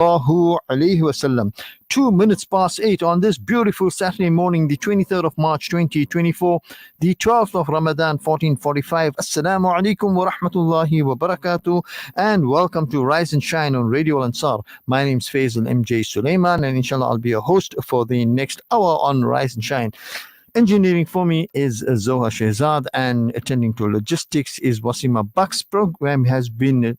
Alayhi Wasallam. 2 minutes past 8 on this beautiful Saturday morning, the 23rd of March 2024, the 12th of Ramadan 1445. Assalamu alaikum wa rahmatullahi wa barakatuh, and welcome to Rise and Shine on Radio Al Ansar. My name is Faisal MJ Sulaiman, and inshallah I'll be a host for the next hour on Rise and Shine. Engineering for me is Zoha Shehzad, and attending to logistics is Wasima Bucks. Program has been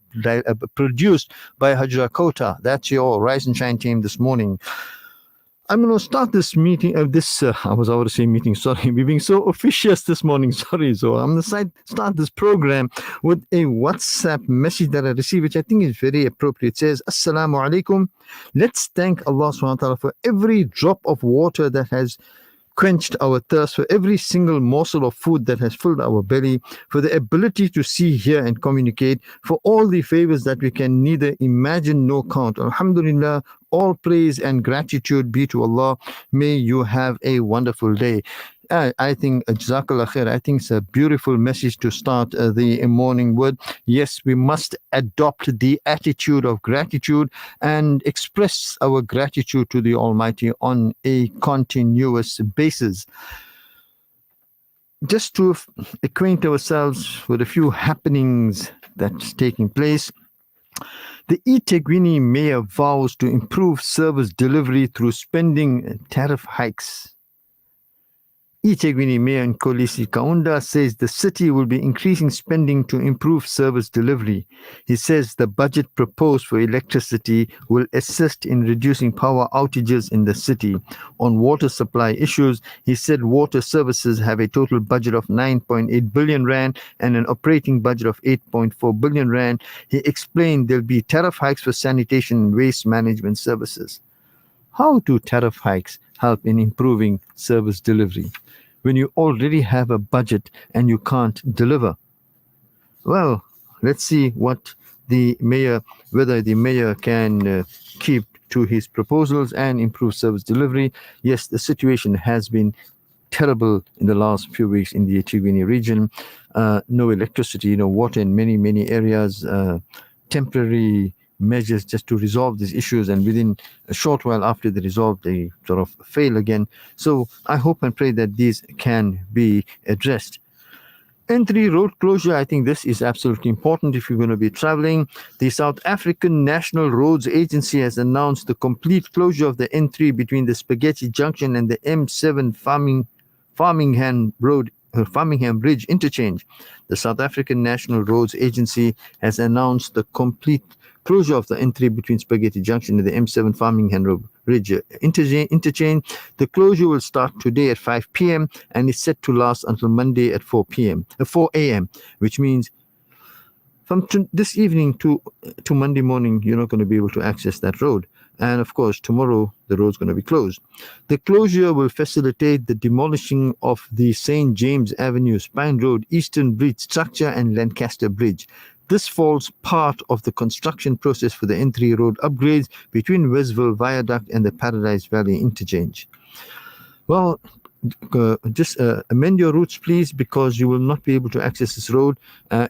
produced by Hajra Kota. That's your Rise and Shine team this morning. I'm going to start this meeting of I was about to say meeting, sorry. We're being so officious this morning, sorry. So I'm going to start this program with a WhatsApp message that I received, which I think is very appropriate. It says, Assalamu alaikum. Let's thank Allah subhanahu wa ta'ala for every drop of water that has quenched our thirst, for every single morsel of food that has filled our belly, for the ability to see, hear, and communicate, for all the favors that we can neither imagine nor count. Alhamdulillah, all praise and gratitude be to Allah. May you have a wonderful day. I think, Jazakallah khair, I think it's a beautiful message to start the morning with. Yes, we must adopt the attitude of gratitude and express our gratitude to the Almighty on a continuous basis. Just to acquaint ourselves with a few happenings that's taking place, the eThekwini mayor vows to improve service delivery through spending tariff hikes. eThekwini Mayor Nkolisi Kaunda says the city will be increasing spending to improve service delivery. He says the budget proposed for electricity will assist in reducing power outages in the city. On water supply issues, he said water services have a total budget of 9.8 billion rand and an operating budget of 8.4 billion rand. He explained there'll be tariff hikes for sanitation and waste management services. How do tariff hikes help in improving service delivery when you already have a budget and you can't deliver? Well, let's see whether the mayor can keep to his proposals and improve service delivery. Yes, the situation has been terrible in the last few weeks in the eThekwini region. No electricity, no water in many areas, temporary measures just to resolve these issues, and within a short while after they resolve, they sort of fail again. So I hope and pray that these can be addressed. N3 road closure, I think this is absolutely important if you're going to be traveling. The South African National Roads Agency has announced the complete closure of the N3 between the Spaghetti Junction and the M7 Farmingham Bridge interchange. The South African National Roads Agency has announced the complete closure of the N3 between Spaghetti Junction and the M7 Farmingham Bridge interchange. The closure will start today at 5 p.m. and is set to last until Monday at 4 a.m., which means from this evening to Monday morning, you're not going to be able to access that road. And of course, tomorrow, the road's going to be closed. The closure will facilitate the demolishing of the St. James Avenue, Spine Road, Eastern Bridge structure, and Lancaster Bridge. This falls part of the construction process for the N3 road upgrades between Westville Viaduct and the Paradise Valley interchange. Well, just amend your routes, please, because you will not be able to access this road.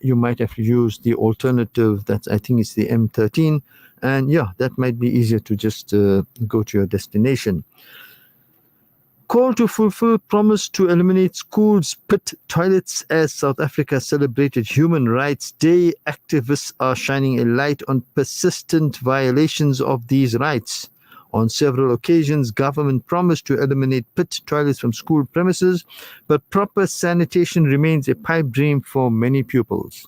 You might have to use the alternative, I think it's the M13. And yeah, that might be easier to just go to your destination. Call to fulfill promise to eliminate schools' pit toilets as South Africa celebrated Human Rights Day. Activists are shining a light on persistent violations of these rights. On several occasions, government promised to eliminate pit toilets from school premises, but proper sanitation remains a pipe dream for many pupils.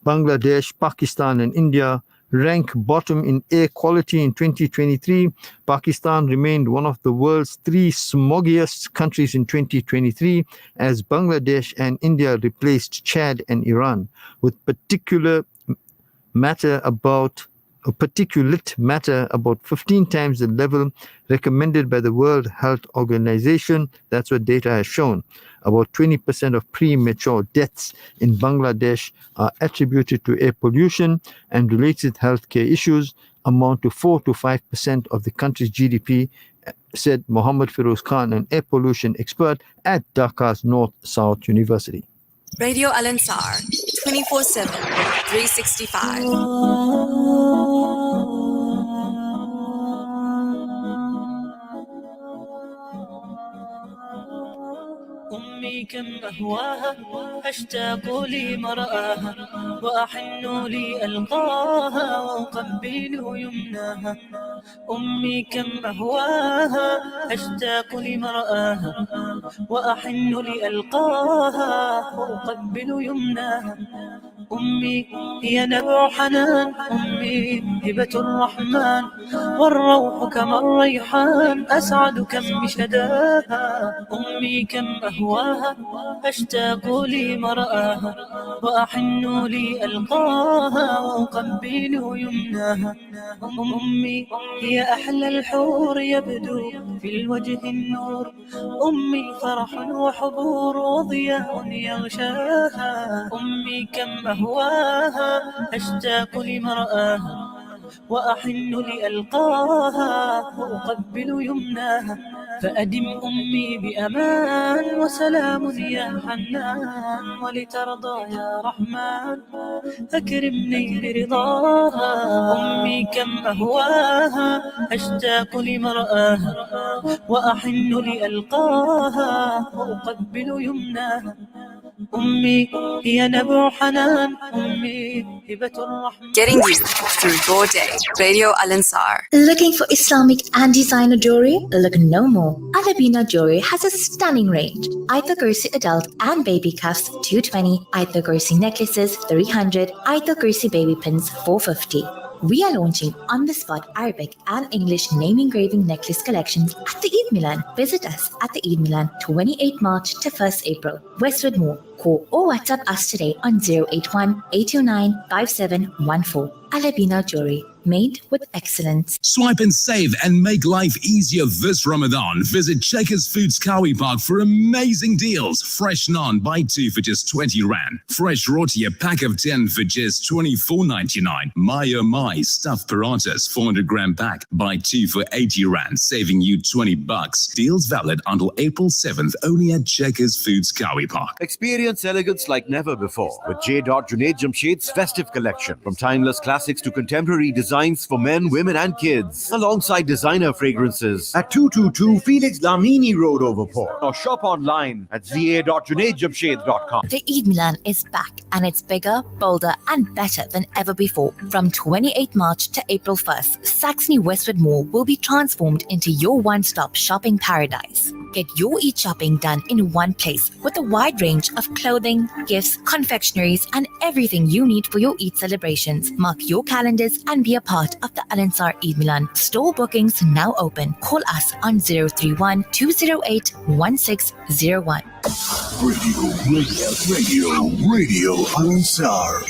Bangladesh, Pakistan, and India rank bottom in air quality in 2023. Pakistan remained one of the world's 3 smoggiest countries in 2023 as Bangladesh and India replaced Chad and Iran, with particulate matter about 15 times the level recommended by the World Health Organization. That's what data has shown. About 20% of premature deaths in Bangladesh are attributed to air pollution, and related healthcare issues amount to 4 to 5% of the country's GDP, said Mohammed Feroz Khan, an air pollution expert at Dhaka's North-South University. Radio Al Ansar, 24/7, 365. أمي كم أهواها أشتاق لمرآها وأحن لألقاها وأقبل يمناها أمي كم أهواها أشتاق لمرآها وأحن لألقاها وأقبل يمناها أمي هي نبع حنان أمي هبة الرحمن والروح كما الريحان أسعد كم بشداها أمي كم أهواها أشتاق لمرآها وأحن لألقاها وأقبل يمناها أمي هي أحلى الحور يبدو في الوجه النور أمي فرح وحبور وضياء يغشاها أمي كم أهواها أشتاق لمرآها وأحن لألقاها وأقبل يمناها فأدم أمي بأمان وسلام يا حنان ولترضى يا رحمن أكرمني برضاها أمي كم أهواها أشتاق لمرآها وأحن لألقاها وأقبل يمناها أمي هي نبع حنان أمي هبة الرحمن. Getting you through your day. Radio Al Ansar. Looking for Islamic and designer jewelry? Look no more. Alabina Jewelry has a stunning range. Ayatha Kursi adult and baby cuffs 220, Ayatha Kursi necklaces 300, Ayatha Kursi baby pins 450. We are launching on-the-spot Arabic and English name engraving necklace collections at the Eid Milan. Visit us at the Eid Milan 28 March to 1st April, Westwood Mall. Call or WhatsApp us today on 081 829 5714. Alabina Jewelry, made with excellence. Swipe and save and make life easier this Ramadan. Visit Checkers Foods Kawi Park for amazing deals. Fresh naan, buy 2 for just 20 Rand. Fresh roti, a pack of 10 for just 24.99. My oh my, stuffed parathas, 400 gram pack, buy 2 for 80 Rand, saving you 20 bucks. Deals valid until April 7th, only at Checkers Foods Kawi Park. Experience elegance like never before with J. Junaid Jamshed's festive collection. From timeless classics to contemporary designs for men, women and kids. Alongside designer fragrances at 222 Felix Lamini Road, Overport. Or shop online at za.junaidjamshed.com. The Eid Milan is back and it's bigger, bolder and better than ever before. From 28 March to April 1st, Saxony Westwood Mall will be transformed into your one-stop shopping paradise. Get your Eid shopping done in one place with a wide range of clothing, gifts, confectionaries and everything you need for your Eid celebrations. Mark your calendars and be a part of the Al Ansar Eid Milan. Store bookings now open. Call us on 031 208 1601. Radio Al Ansar.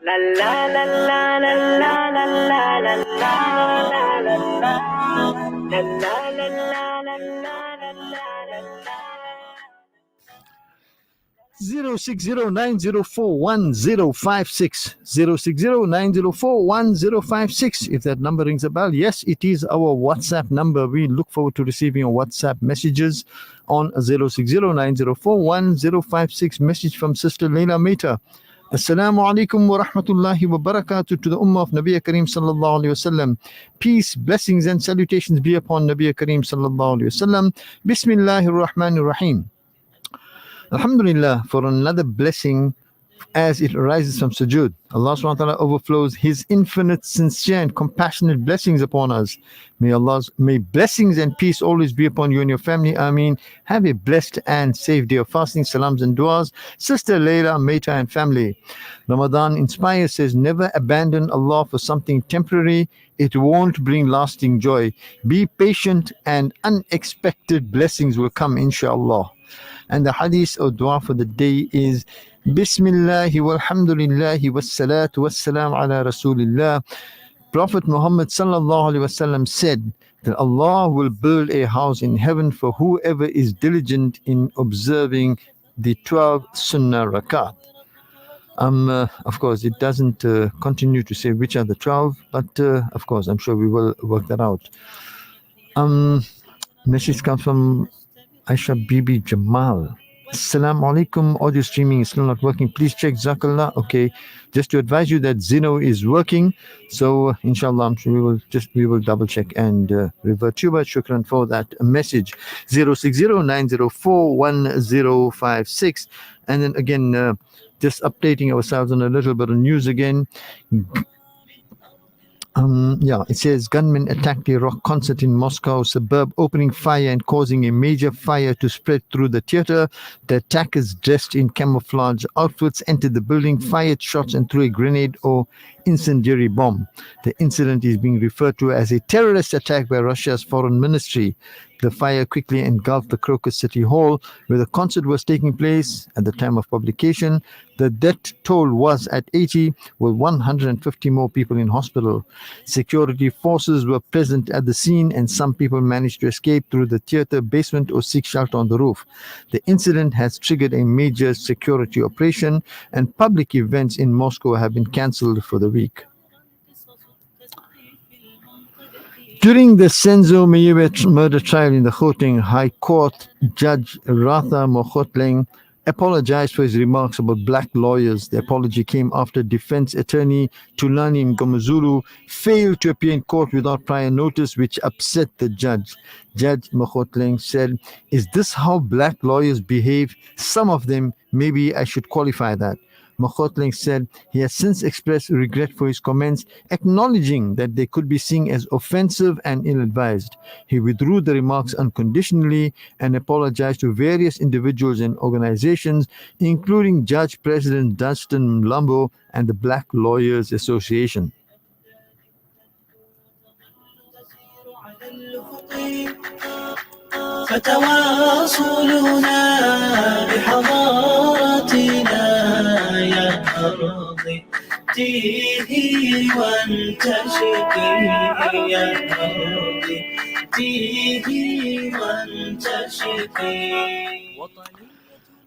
La la la la la la la la la la la la. La la la la la la la la. 06090411056 06090411056. If that number rings a bell, yes, it is our WhatsApp number. We look forward to receiving your WhatsApp messages on 06090411056. Message from Sister Leila Mehta. Assalamu alaikum wa rahmatullahi wa barakatuh to the Ummah of Nabi Kareem sallallahu alayhi wasallam. Peace, blessings and salutations be upon Nabi Kareem sallallahu alayhi wasallam. Bismillahir Rahmanir Rahim. Alhamdulillah for another blessing as it arises from sujood. Allah subhanahu wa ta'ala overflows His infinite, sincere and compassionate blessings upon us. May blessings and peace always be upon you and your family. Ameen. Have a blessed and safe day of fasting, salams and du'as. Sister Leila Mehta and family. Ramadan Inspire says, never abandon Allah for something temporary. It won't bring lasting joy. Be patient and unexpected blessings will come, inshallah. And the hadith or dua for the day is Bismillahi walhamdulillahi wassalatu wassalam ala Rasulillah. Prophet Muhammad sallallahu alaihi wasallam said that Allah will build a house in heaven for whoever is diligent in observing the 12 sunnah rakat. Of course, it doesn't continue to say which are the 12, but of course, I'm sure we will work that out. Message comes from Aisha Bibi Jamal. Assalamu alaikum. Audio streaming is still not working. Please check. Jazakallah. Okay. Just to advise you that Zeno is working. So inshallah, I'm sure we will double check and revert to you. But shukran for that message. 060-904-1056. And then again, just updating ourselves on a little bit of news again. It says gunmen attacked a rock concert in Moscow suburb, opening fire and causing a major fire to spread through the theater. The attackers, dressed in camouflage outfits, entered the building, fired shots, and threw a grenade or incendiary bomb. The incident is being referred to as a terrorist attack by Russia's foreign ministry. The fire quickly engulfed the Crocus City Hall, where the concert was taking place. At the time of publication, the death toll was at 80, with 150 more people in hospital. Security forces were present at the scene, and some people managed to escape through the theater basement or seek shelter on the roof. The incident has triggered a major security operation, and public events in Moscow have been cancelled for the week. During the Senzo Meyewe murder trial in the Gauteng High Court, Judge Ratha Mogotleng apologized for his remarks about black lawyers. The apology came after defense attorney Tulani Mgomezulu failed to appear in court without prior notice, which upset the judge. Judge Mogotleng said, "Is this how black lawyers behave? Some of them, maybe I should qualify that." Mogotleng said he has since expressed regret for his comments, acknowledging that they could be seen as offensive and ill-advised. He withdrew the remarks unconditionally and apologized to various individuals and organizations, including Judge President Dunstan Mlambo and the Black Lawyers Association. فتواصلنا بحضارتنا يا أرضي تيهي وانتشقي يا أرضي تيهي وانتشقي.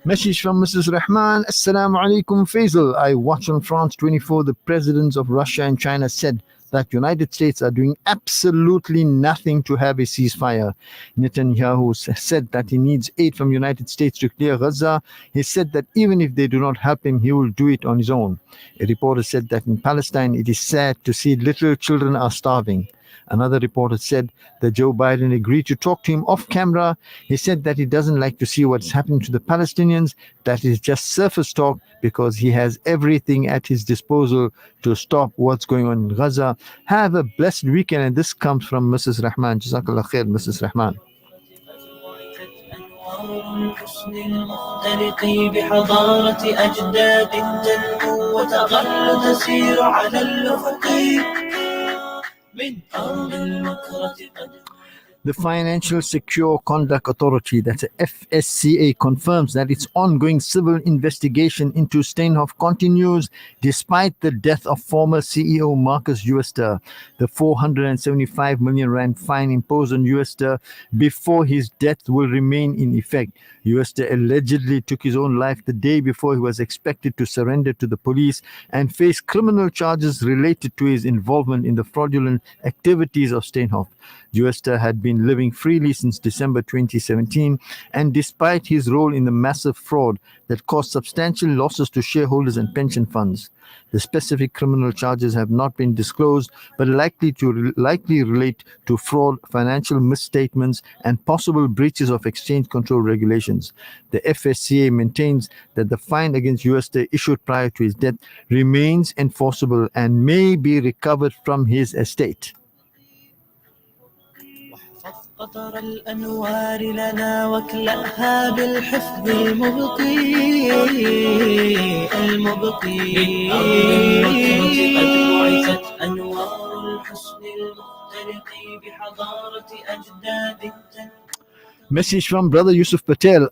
Message from Mrs. Rahman. Assalamu alaikum Faisal. I watched on France 24 the presidents of Russia and China said that United States are doing absolutely nothing to have a ceasefire. Netanyahu said that he needs aid from United States to clear Gaza. He said that even if they do not help him, he will do it on his own. A reporter said that in Palestine, it is sad to see little children are starving. Another reporter said that Joe Biden agreed to talk to him off camera. He said that he doesn't like to see what's happening to the Palestinians. That is just surface talk because he has everything at his disposal to stop what's going on in Gaza. Have a blessed weekend. And this comes from Mrs. Rahman. Jazakallah khair, Mrs. Rahman. الحسن المختلط بحضارة أجداد تنمو وتظل تسير على الأفق من أرض المكرة قد. The Financial Secure Conduct Authority, that's a FSCA, confirms that its ongoing civil investigation into Steinhoff continues despite the death of former CEO Marcus Jooste. The 475 million rand fine imposed on Jooste before his death will remain in effect. Jooste allegedly took his own life the day before he was expected to surrender to the police and face criminal charges related to his involvement in the fraudulent activities of Steinhoff. Jooste had been living freely since December 2017, and despite his role in the massive fraud that caused substantial losses to shareholders and pension funds. The specific criminal charges have not been disclosed, but likely relate to fraud, financial misstatements, and possible breaches of exchange control regulations. The FSCA maintains that the fine against Jooste issued prior to his death remains enforceable and may be recovered from his estate. قطر الأنوار لنا واكلأها بالحفظ المبقي المبقي قد بعثت أنوار الحسن المختلط بحضارة أجداد. Message from Brother Yusuf Patel.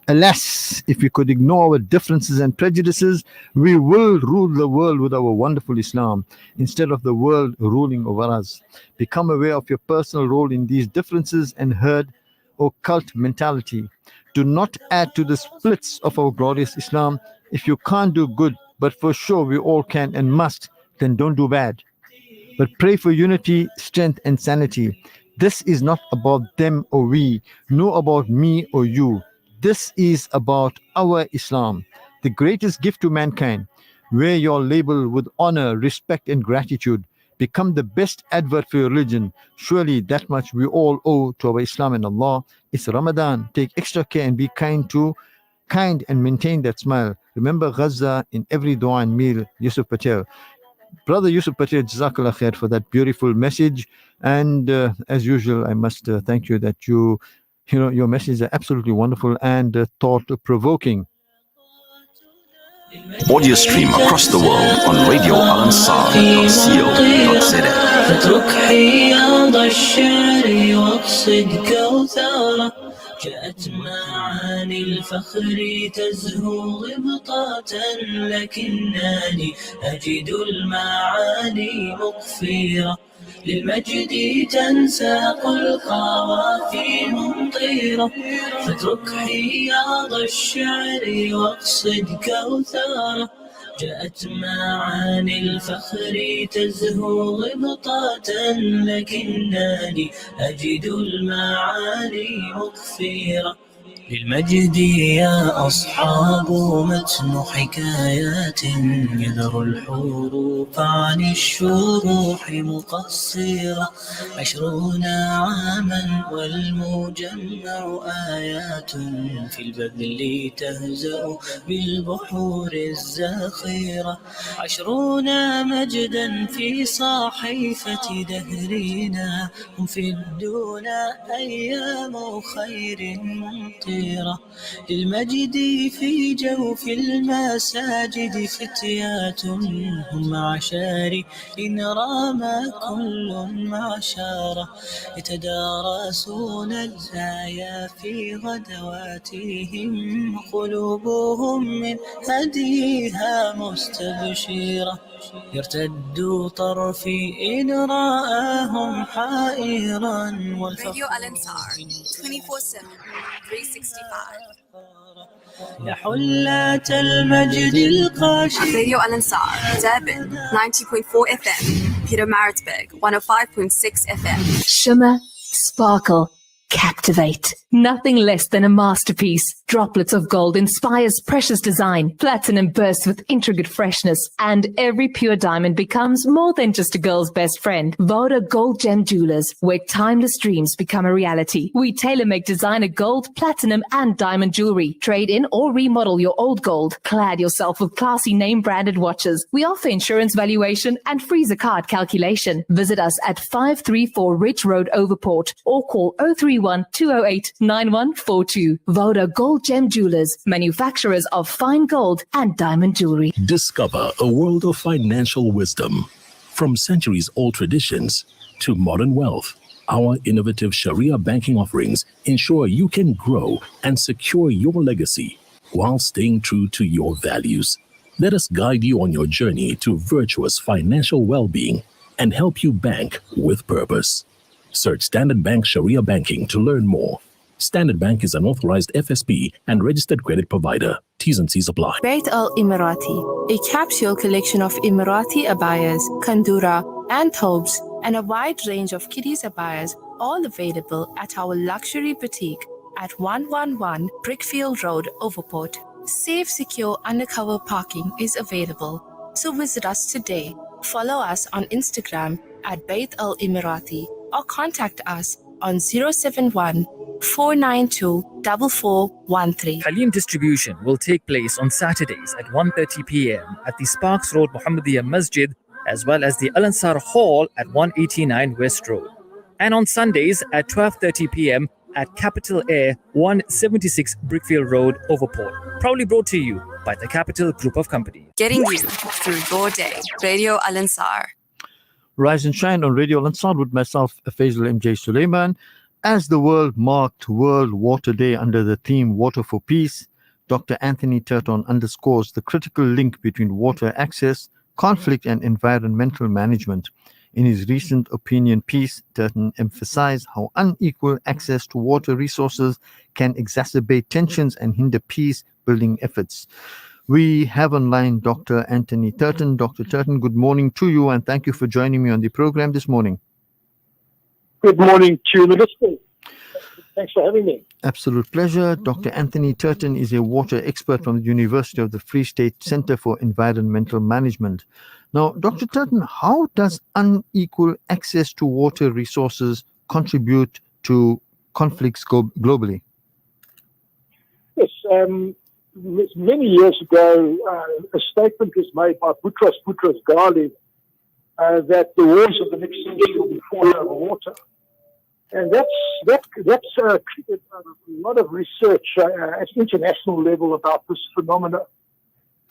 Alas, if we could ignore our differences and prejudices, we will rule the world with our wonderful Islam, instead of the world ruling over us. Become aware of your personal role in these differences and herd or cult mentality. Do not add to the splits of our glorious Islam. If you can't do good, but for sure we all can and must, then don't do bad. But pray for unity, strength, and sanity. This is not about them or we, nor about me or you. This is about our Islam, the greatest gift to mankind. Wear your label with honor, respect, and gratitude. Become the best advert for your religion. Surely that much we all owe to our Islam and Allah. It's Ramadan. Take extra care and be kind and maintain that smile. Remember Gaza in every dua and meal. Yusuf Patel. Brother Yusuf Patel, Jazakallah khair for that beautiful message. And as usual, I must thank you that your messages are absolutely wonderful and thought-provoking. Audio stream across the world on radioalansar.co.za. فاترك حياض الشعر واقصد كوثره جاءت معاني الفخر تزهو غبطة لكنني أجد المعاني مقفيرة للمجد تنساق القوافي ممطيرة فاترك حياض الشعر واقصد كوثره جاءت معاني الفخر تزهو غبطة لكنني أجد المعاني مقفيرة للمجد يا أصحاب متن حكايات يذر الحروف عن الشروح مقصرة 20 عاما والمجمع آيات في البذل تهزأ بالبحور الزاخرة 20 مجدا في صحيفة دهرنا هم في الدنا أيام خير ممطرة للمجد في جوف المساجد فتيات هم عشار إن رام كل معشارة يتدارسون الآية في غدواتهم قلوبهم من هديها مستبشرة يرتد طرفي إن رآهم حائرا Radio Al-Ansar, 24/7, 365. يا حلة المجد القاشر Radio Al-Ansar, Durban, 90.4 FM. Peter Maritzburg, 105.6 FM. Shimmer, sparkle, captivate. Nothing less than a masterpiece. Droplets of gold inspires precious design. Platinum bursts with intricate freshness. And every pure diamond becomes more than just a girl's best friend. Voda Gold Gem Jewelers, where timeless dreams become a reality. We tailor-make designer gold, platinum, and diamond jewelry. Trade in or remodel your old gold. Clad yourself with classy name-branded watches. We offer insurance valuation and Freezer card calculation. Visit us at 534 Ridge Road, Overport, or call 031-208-9142. Voda Gold Gem Jewelers, manufacturers of fine gold and diamond jewelry. Discover a world of financial wisdom. From centuries-old traditions to modern wealth, our innovative Sharia banking offerings ensure you can grow and secure your legacy while staying true to your values. Let us guide you on your journey to virtuous financial well-being and help you bank with purpose. Search Standard Bank Sharia Banking to learn more. Standard Bank is an authorized FSP and registered credit provider. T's and C's apply. Bait Al Emirati, a capsule collection of Emirati abayas, kandura, and thobes, and a wide range of kiddies abayas, all available at our luxury boutique at 111 Brickfield Road, Overport. Safe, secure, undercover parking is available. So visit us today. Follow us on Instagram at Bait Al Emirati or contact us on 071-492-4413. Halim distribution will take place on Saturdays at 1:30 p.m. at the Sparks Road Muhammadiyah Masjid, as well as the Al-Ansar Hall at 189 West Road. And on Sundays at 12:30 p.m. at Capital Air, 176 Brickfield Road, Overport. Proudly brought to you by the Capital Group of Companies. Getting you through your day. Radio Al-Ansar. Rise and shine on Radio Al-Ansar with myself, Faisal MJ Suleiman. As the world marked World Water Day under the theme Water for Peace, Dr. Anthony Turton underscores the critical link between water access, conflict, and environmental management. In his recent opinion piece, Turton emphasized how unequal access to water resources can exacerbate tensions and hinder peace-building efforts. We have online Dr. Anthony Turton. Dr. Turton, good morning to you, and thank you for joining me on the program this morning. Good morning to you, the listeners. Thanks for having me. Absolute pleasure. Dr. Anthony Turton is a water expert from the University of the Free State Center for Environmental Management. Now, Dr. Turton, how does unequal access to water resources contribute to conflicts globally? Yes, many years ago, a statement was made by Boutros Ghali that the wars of the next century will be fought over water. And that's a lot of research at international level about this phenomena.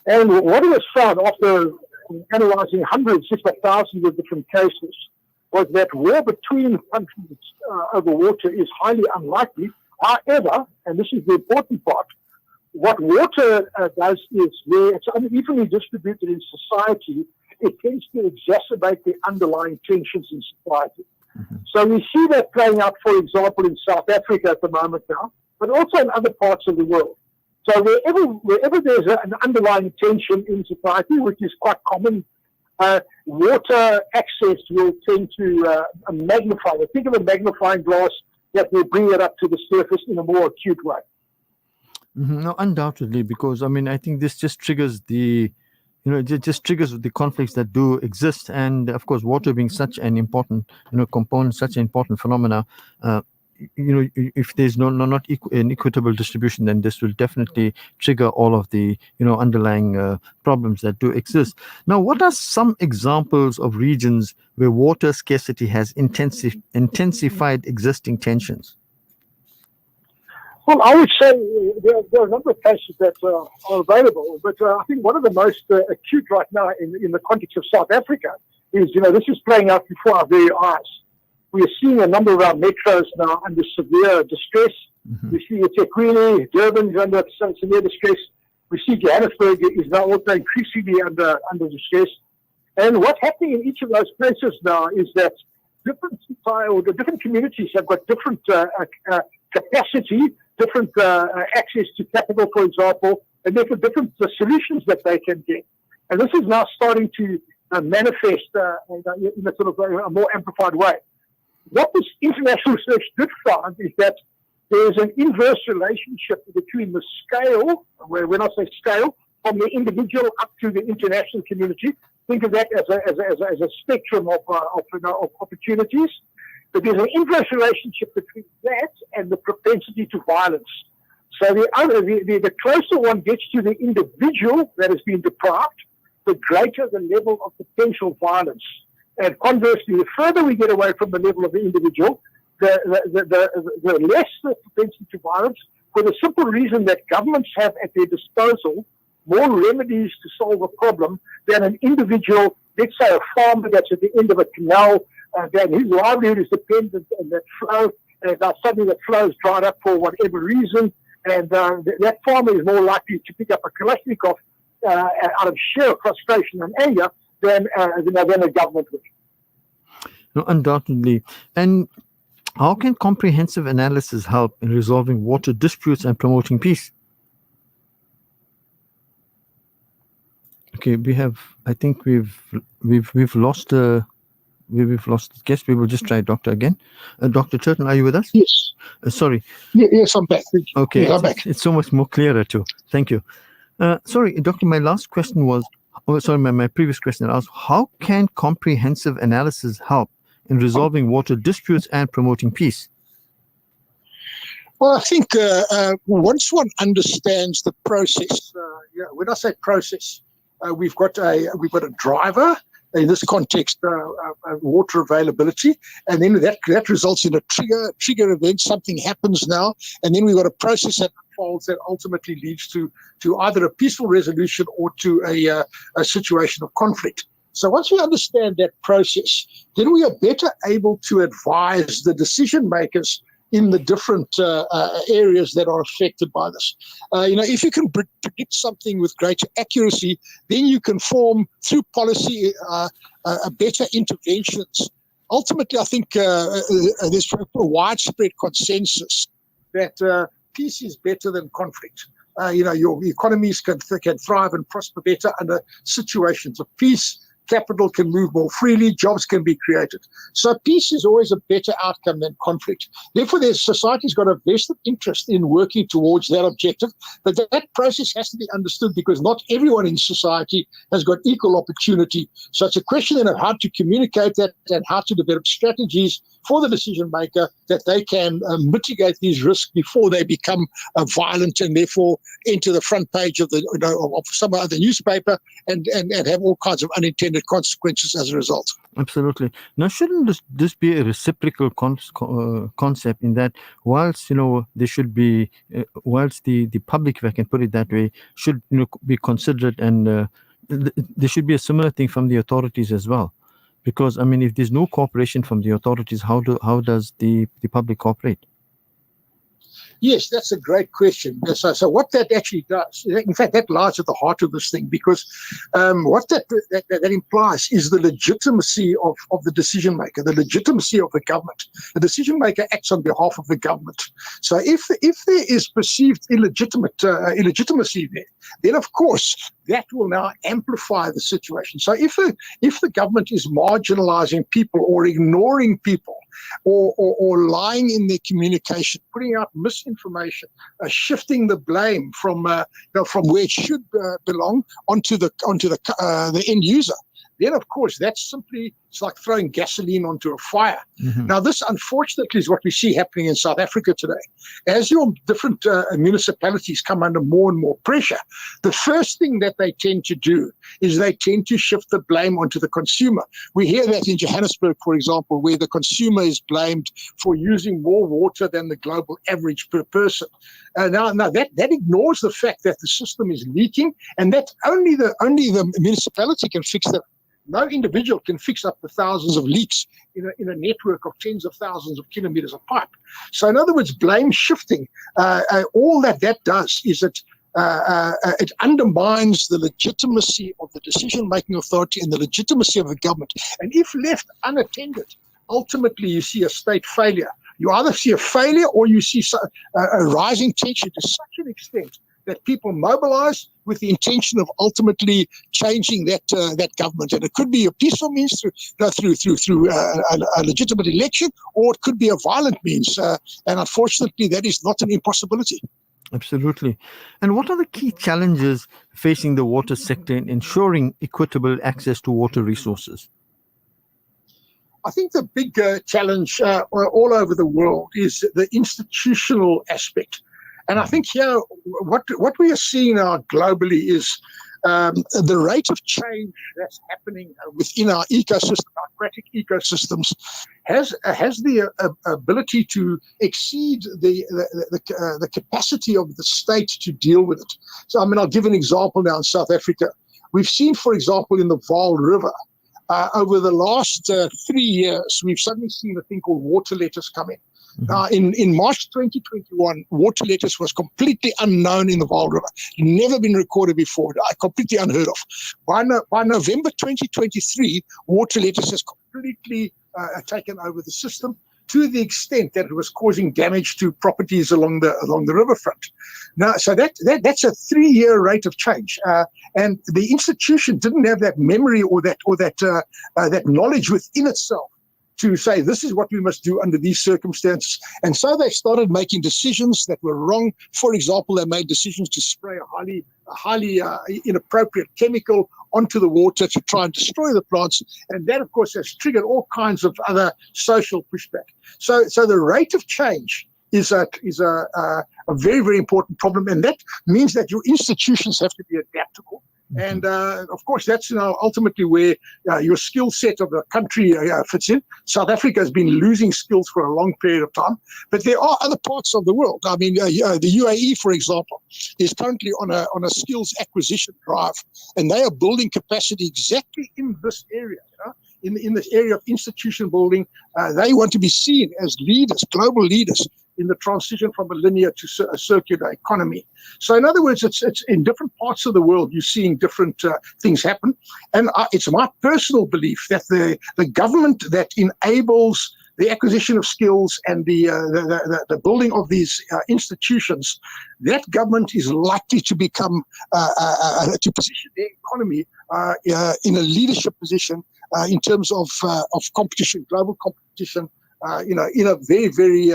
And what was found after analyzing hundreds, if not thousands of different cases, was that war between countries over water is highly unlikely. However, and this is the important part, what water does is where it's unevenly distributed in society, it tends to exacerbate the underlying tensions in society. So we see that playing out, for example, in South Africa at the moment now, but also in other parts of the world. So wherever there's an underlying tension in society, which is quite common, water access will tend to magnify it. Think of a magnifying glass that will bring it up to the surface in a more acute way. No, undoubtedly, because I think this just triggers the conflicts that do exist, and of course, water being such an important component, such an important phenomena. If there's not an equitable distribution, then this will definitely trigger all of the underlying problems that do exist. Now, what are some examples of regions where water scarcity has intensified existing tensions? Well, I would say there are a number of cases that are available, but I think one of the most acute right now in the context of South Africa is, this is playing out before our very eyes. We are seeing a number of our metros now under severe distress. Mm-hmm. We see eThekwini, Durban is under severe distress. We see Johannesburg is now also increasingly under distress. And what's happening in each of those places now is that different communities have got different capacity, different access to capital, for example, and therefore different solutions that they can get. And this is now starting to manifest in a sort of a more amplified way. What this international research did find is that there is an inverse relationship between the scale, when I say scale, from the individual up to the international community. Think of that as a spectrum of opportunities. But there's an inverse relationship between that and the propensity to violence. So the closer one gets to the individual that has been deprived, the greater the level of potential violence. And conversely, the further we get away from the level of the individual, the less the propensity to violence, for the simple reason that governments have at their disposal more remedies to solve a problem than an individual, let's say a farmer that's at the end of a canal, that his livelihood is dependent on that flow, and suddenly that flow is dried up for whatever reason, and that farmer is more likely to pick up a Kalashnikov out of sheer frustration and anger than a government would. No, undoubtedly. And how can comprehensive analysis help in resolving water disputes and promoting peace? Okay, I think we've lost we've lost the guest. We will just try Doctor again. Dr. Turton, are you with us? Yes. Sorry. Yes, I'm back. Okay, yeah, I'm back. It's so much more clearer too. Thank you. Sorry, Doctor, my last question was, my previous question asked, how can comprehensive analysis help in resolving water disputes and promoting peace? Well, I think once one understands the process, when I say process, we've got a driver. In this context, water availability, and then that results in a trigger event. Something happens now, and then we've got a process that unfolds that ultimately leads to either a peaceful resolution or to a situation of conflict. So once we understand that process, then we are better able to advise the decision makers in the different areas that are affected by this. If you can predict something with greater accuracy, then you can form, through policy, better interventions. Ultimately, I think there's a widespread consensus that peace is better than conflict. Your economies can thrive and prosper better under situations of peace. capital can move more freely, jobs can be created. So peace is always a better outcome than conflict. Therefore, society's got a vested interest in working towards that objective, but that process has to be understood because not everyone in society has got equal opportunity. So it's a question then of how to communicate that and how to develop strategies for the decision maker that they can mitigate these risks before they become violent and therefore enter the front page of of some other newspaper and have all kinds of unintended consequences as a result. Absolutely. Now, shouldn't this be a reciprocal concept in that whilst there should be whilst the public, if I can put it that way, should be considered, and there should be a similar thing from the authorities as well, because I mean, if there's no cooperation from the authorities, how does the public cooperate? Yes, that's a great question. So what that actually does, in fact, that lies at the heart of this thing, because what that implies is the legitimacy of the decision maker, the legitimacy of the government. The decision maker acts on behalf of the government. So if there is perceived illegitimacy there, then of course that will now amplify the situation. So if the government is marginalizing people or ignoring people, or lying in their communication, putting out misinformation, shifting the blame from where it should belong onto the end user, then of course it's like throwing gasoline onto a fire. Mm-hmm. Now this unfortunately is what we see happening in South Africa today. As your different municipalities come under more and more pressure, the first thing that they tend to do is they tend to shift the blame onto the consumer. We hear that in Johannesburg, for example, where the consumer is blamed for using more water than the global average per person. Now that ignores the fact that the system is leaking, and that only the municipality can fix that. No individual can fix up the thousands of leaks in a network of tens of thousands of kilometers of pipe. So in other words, blame shifting, all that does is it undermines the legitimacy of the decision-making authority and the legitimacy of the government. And if left unattended, ultimately you see a state failure. You either see a failure or you see a rising tension to such an extent that people mobilize with the intention of ultimately changing that government. And it could be a peaceful means through a legitimate election, or it could be a violent means. And unfortunately, that is not an impossibility. Absolutely. And what are the key challenges facing the water sector in ensuring equitable access to water resources? I think the big challenge all over the world is the institutional aspect. And I think here, what we are seeing now globally is the rate of change that's happening within our ecosystem, our aquatic ecosystems, has the ability to exceed the capacity of the state to deal with it. So, I mean, I'll give an example now in South Africa. We've seen, for example, in the Vaal River, over the last 3 years, we've suddenly seen a thing called water lettuce come in. In March 2021, water lettuce was completely unknown in the Vaal River. Never been recorded before, completely unheard of. By November 2023, water lettuce has completely taken over the system, to the extent that it was causing damage to properties along the riverfront. Now, so that's a 3-year rate of change, and the institution didn't have that memory or that knowledge within itself to say this is what we must do under these circumstances. And so they started making decisions that were wrong. For example, they made decisions to spray a highly inappropriate chemical onto the water to try and destroy the plants. And that, of course, has triggered all kinds of other social pushback. So the rate of change is a very, very important problem. And that means that your institutions have to be adaptable. And of course, that's ultimately where your skill set of the country fits in. South Africa has been losing skills for a long period of time, but there are other parts of the world. I mean, the UAE, for example, is currently on a skills acquisition drive, and they are building capacity exactly in this area. In this area of institution building, they want to be seen as leaders, global leaders, in the transition from a linear to a circular economy. So in other words, it's in different parts of the world, you're seeing different things happen. And it's my personal belief that the government that enables the acquisition of skills and the building of these institutions, that government is likely to become to position the economy in a leadership position in terms of competition, global competition, in a very, very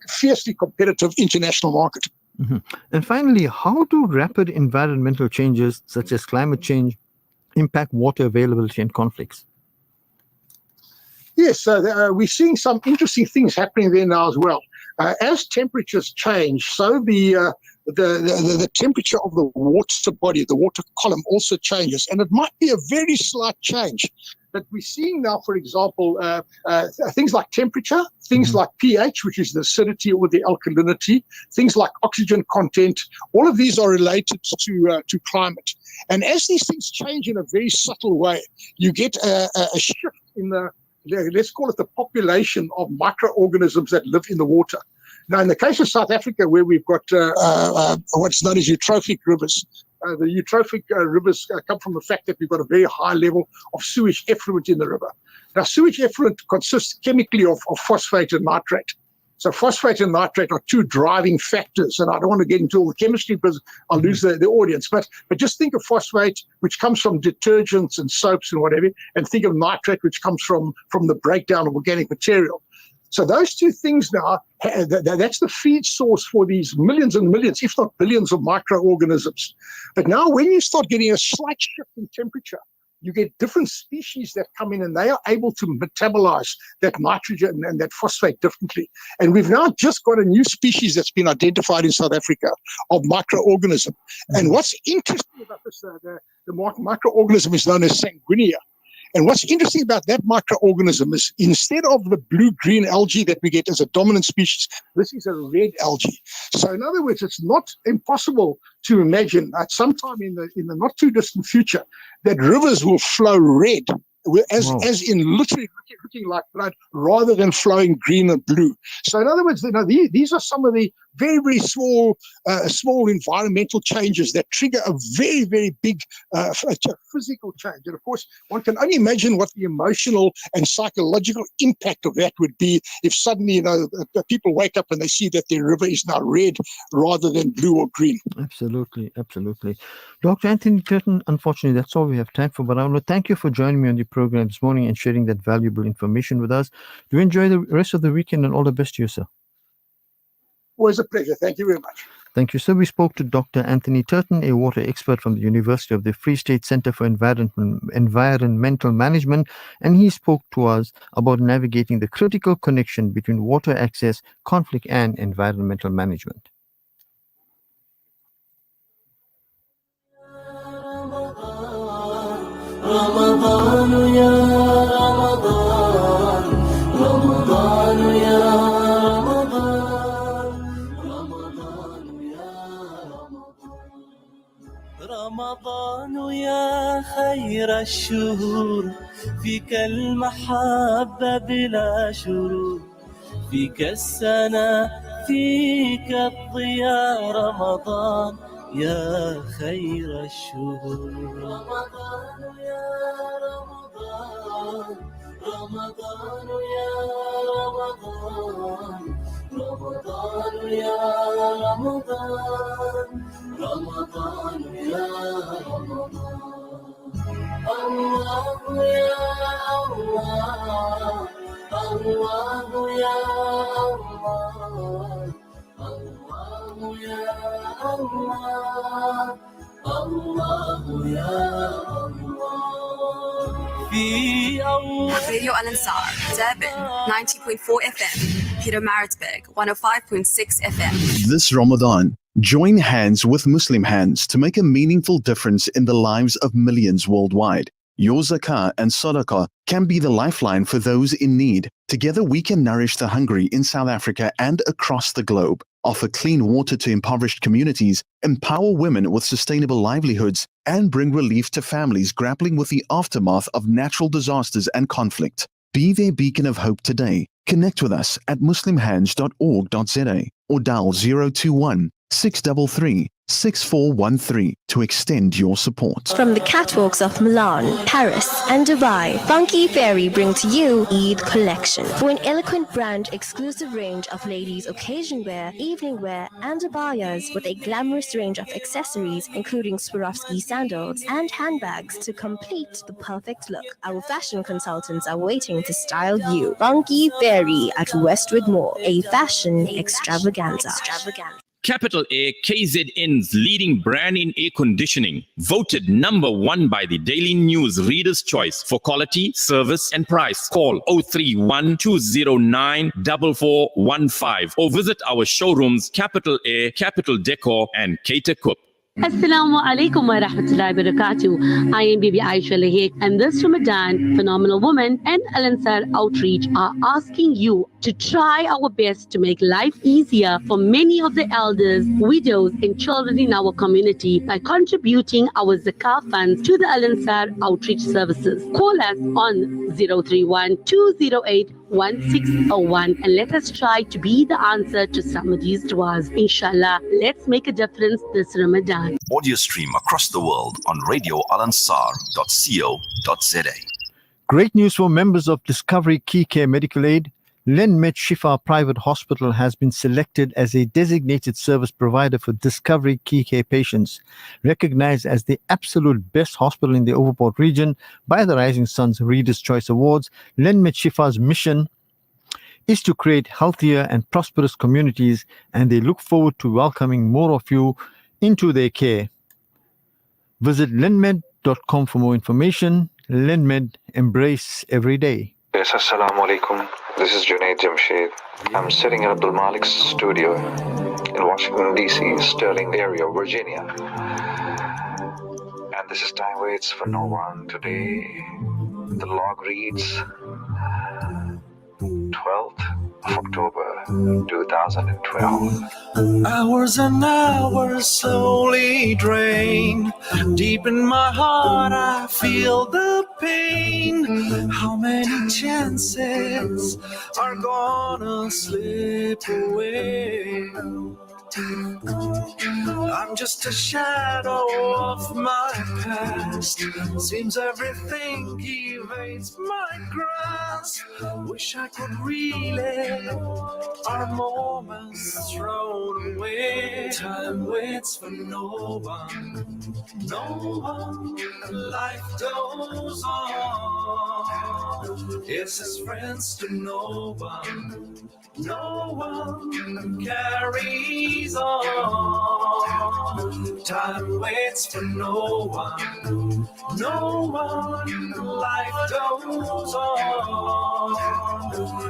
fiercely competitive international market. Mm-hmm. And finally, how do rapid environmental changes such as climate change impact water availability and conflicts? Yes, we're seeing some interesting things happening there now as well. As temperatures change, so the temperature of the water body, the water column, also changes, and it might be a very slight change. But we're seeing now, for example, things like temperature, things like pH, which is the acidity or the alkalinity, things like oxygen content. All of these are related to climate. And as these things change in a very subtle way, you get a shift in let's call it the population of microorganisms that live in the water. Now, in the case of South Africa, where we've got what's known as eutrophic rivers, the eutrophic rivers come from the fact that we've got a very high level of sewage effluent in the river. Now, sewage effluent consists chemically of phosphate and nitrate. So phosphate and nitrate are two driving factors, and I don't want to get into all the chemistry because I'll lose the audience. But just think of phosphate, which comes from detergents and soaps and whatever, and think of nitrate, which comes from the breakdown of organic material. So those two things now, that's the feed source for these millions and millions, if not billions of microorganisms. But now when you start getting a slight shift in temperature, you get different species that come in and they are able to metabolize that nitrogen and that phosphate differently. And we've now just got a new species that's been identified in South Africa of microorganism. And what's interesting about this, the microorganism is known as Sanguinea. And what's interesting about that microorganism is instead of the blue-green algae that we get as a dominant species, this is a red algae. So in other words, it's not impossible to imagine at some time in the not too distant future that rivers will flow red, as in literally looking like blood, rather than flowing green and blue. So in other words, these are some of the very, very small environmental changes that trigger a very, very big physical change. And of course, one can only imagine what the emotional and psychological impact of that would be if suddenly, people wake up and they see that their river is now red rather than blue or green. Absolutely, absolutely. Dr. Anthony Turton, unfortunately, that's all we have time for, but I want to thank you for joining me on the program this morning and sharing that valuable information with us. Do enjoy the rest of the weekend and all the best to you, sir. Always a pleasure. Thank you very much. Thank you, sir. We spoke to Dr. Anthony Turton, a water expert from the University of the Free State Centre for Environmental Management, and he spoke to us about navigating the critical connection between water access, conflict, and environmental management. رمضان يا رمضان رمضان يا رمضان رمضان يا رمضان يا خير الشهور فيك المحبة بلا شرور فيك السنة فيك الضياء رمضان يا خير الشهور رمضان يا رمضان رمضان يا رمضان رمضان يا رمضان رمضان يا رمضان الله يا الله الله يا الله الله يا الله الله يا الله في أول Radio Al Ansar, Durban 90.4 FM, Peter Maritzburg 105.6 FM. This Ramadan, join hands with Muslim Hands to make a meaningful difference in the lives of millions worldwide. Your zakah and sadaqah can be the lifeline for those in need. Together we can nourish the hungry in South Africa and across the globe, offer clean water to impoverished communities, empower women with sustainable livelihoods, and bring relief to families grappling with the aftermath of natural disasters and conflict. Be their beacon of hope today. Connect with us at muslimhands.org.za or dial 021 633 6413 to extend your support. From the catwalks of Milan, Paris, and Dubai, Funky Fairy bring to you Eid Collection. For an eloquent brand exclusive range of ladies' occasion wear, evening wear, and abayas with a glamorous range of accessories, including Swarovski sandals and handbags to complete the perfect look. Our fashion consultants are waiting to style you. Funky Fairy at Westwood Mall, a fashion extravaganza. Capital A, KZN's leading brand in air conditioning. Voted #1 by the Daily News Reader's Choice for quality, service, and price. Call 031 209 4415 or visit our showrooms Capital A, Capital Decor, and Cater Cook. Assalamu alaikum wa rahmatullahi wa barakatuh. I am Bibi Aisha Lahik, and this Ramadan, Phenomenal Woman and Al Ansar Outreach are asking you to try our best to make life easier for many of the elders, widows, and children in our community by contributing our zakah funds to the Al Ansar Outreach Services. Call us on 031 208 1601 and let us try to be the answer to some of these duas. Inshallah, let's make a difference this Ramadan. Audio stream across the world on radioalansar.co.za. Great news for members of Discovery Key Care Medical Aid. Len Med Shifa Private Hospital has been selected as a designated service provider for Discovery Key Care patients, recognized as the absolute best hospital in the Overport region by the Rising Sun's Reader's Choice Awards. Len Med Shifa's mission is to create healthier and prosperous communities, and they look forward to welcoming more of you into their care. Visit lenmed.com for more information. Lenmed, embrace every day. Yes, assalamu alaikum. This is Junaid Jamshed. I'm sitting in Abdul Malik's studio in Washington, D.C., Sterling area, Virginia. And this is Time Waits for No One. Today, the log reads 12th of October, 2012. Hours and hours slowly drain. Deep in my heart I feel the pain. How many chances are gonna slip away? I'm just a shadow of my past. Seems everything evades my grasp. Wish I could relive our moments thrown away. Time waits for no one. No one. Life goes on. It's his friends to no one. No one carries on. Time waits for no one. No one. Life goes on.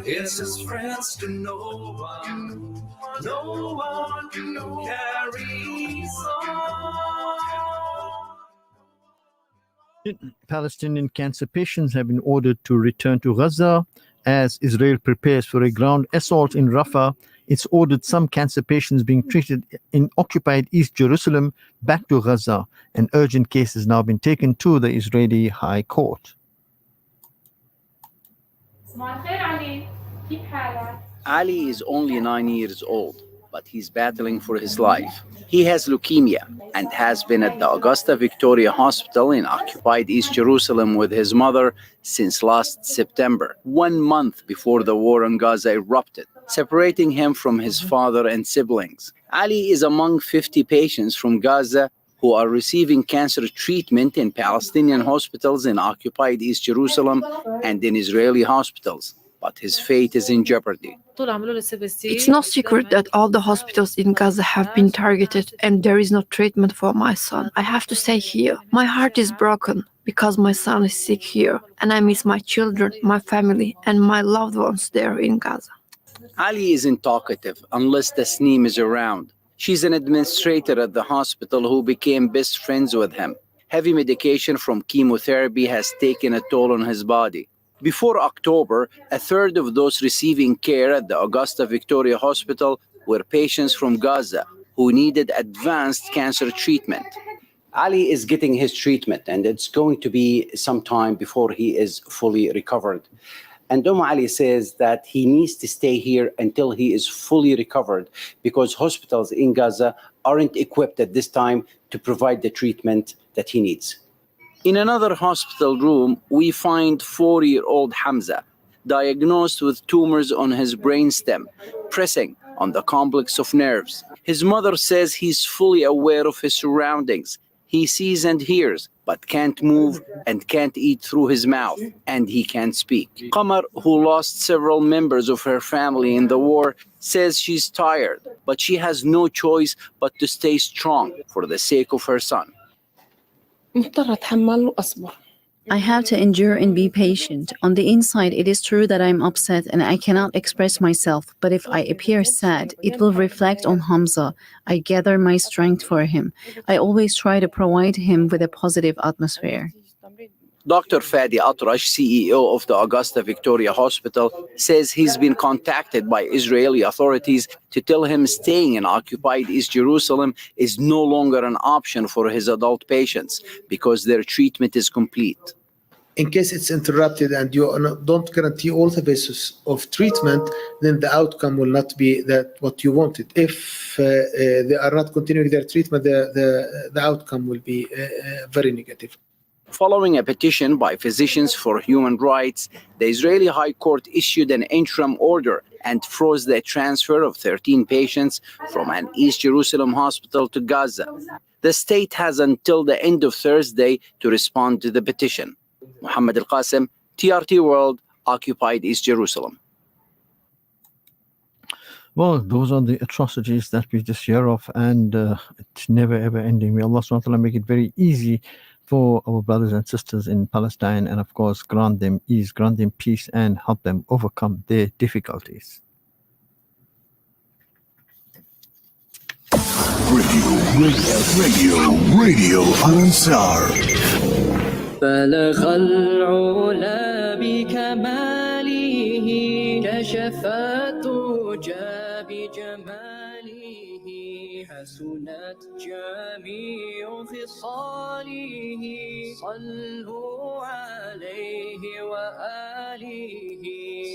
It's his friends to no one. No one carries on. Palestinian cancer patients have been ordered to return to Gaza as Israel prepares for a ground assault in Rafah. It's ordered some cancer patients being treated in occupied East Jerusalem back to Gaza. An urgent case has now been taken to the Israeli High Court. Ali is only 9 years old, but he's battling for his life. He has leukemia and has been at the Augusta Victoria Hospital in occupied East Jerusalem with his mother since last September, 1 month before the war in Gaza erupted, separating him from his father and siblings. Ali is among 50 patients from Gaza who are receiving cancer treatment in Palestinian hospitals in occupied East Jerusalem and in Israeli hospitals. But his fate is in jeopardy. It's no secret that all the hospitals in Gaza have been targeted and there is no treatment for my son. I have to stay here. My heart is broken because my son is sick here and I miss my children, my family, and my loved ones there in Gaza. Ali isn't talkative unless Tasneem is around. She's an administrator at the hospital who became best friends with him. Heavy medication from chemotherapy has taken a toll on his body. Before October, a third of those receiving care at the Augusta Victoria Hospital were patients from Gaza who needed advanced cancer treatment. Ali is getting his treatment, and it's going to be some time before he is fully recovered. And Ali says that he needs to stay here until he is fully recovered because hospitals in Gaza aren't equipped at this time to provide the treatment that he needs. In another hospital room, we find 4-year-old Hamza, diagnosed with tumors on his brainstem, pressing on the complex of nerves. His mother says he's fully aware of his surroundings. He sees and hears, but can't move and can't eat through his mouth, and he can't speak. Qamar, who lost several members of her family in the war, says she's tired, but she has no choice but to stay strong for the sake of her son. I have to endure and be patient. On the inside, it is true that I'm upset and I cannot express myself, but if I appear sad, it will reflect on Hamza. I gather my strength for him. I always try to provide him with a positive atmosphere. Dr. Fadi Atrash, CEO of the Augusta Victoria Hospital, says he's been contacted by Israeli authorities to tell him staying in occupied East Jerusalem is no longer an option for his adult patients because their treatment is complete. In case it's interrupted and you don't guarantee all the basis of treatment, then the outcome will not be that what you wanted. If they are not continuing their treatment, the outcome will be very negative. Following a petition by Physicians for Human Rights, the Israeli High Court issued an interim order and froze the transfer of 13 patients from an East Jerusalem hospital to Gaza. The state has until the end of Thursday to respond to the petition. Muhammad Al-Qasim, TRT World, occupied East Jerusalem. Well, those are the atrocities that we just hear of, and it's never ever ending. May Allah subhanahu wa ta'ala make it very easy for our brothers and sisters in Palestine, and of course grant them ease, grant them peace, and help them overcome their difficulties. Radio Al-Ansar. بلغ العلا بكماله كشف الدجى بجماله حسنت جميع خصاله صلوا عليه وآله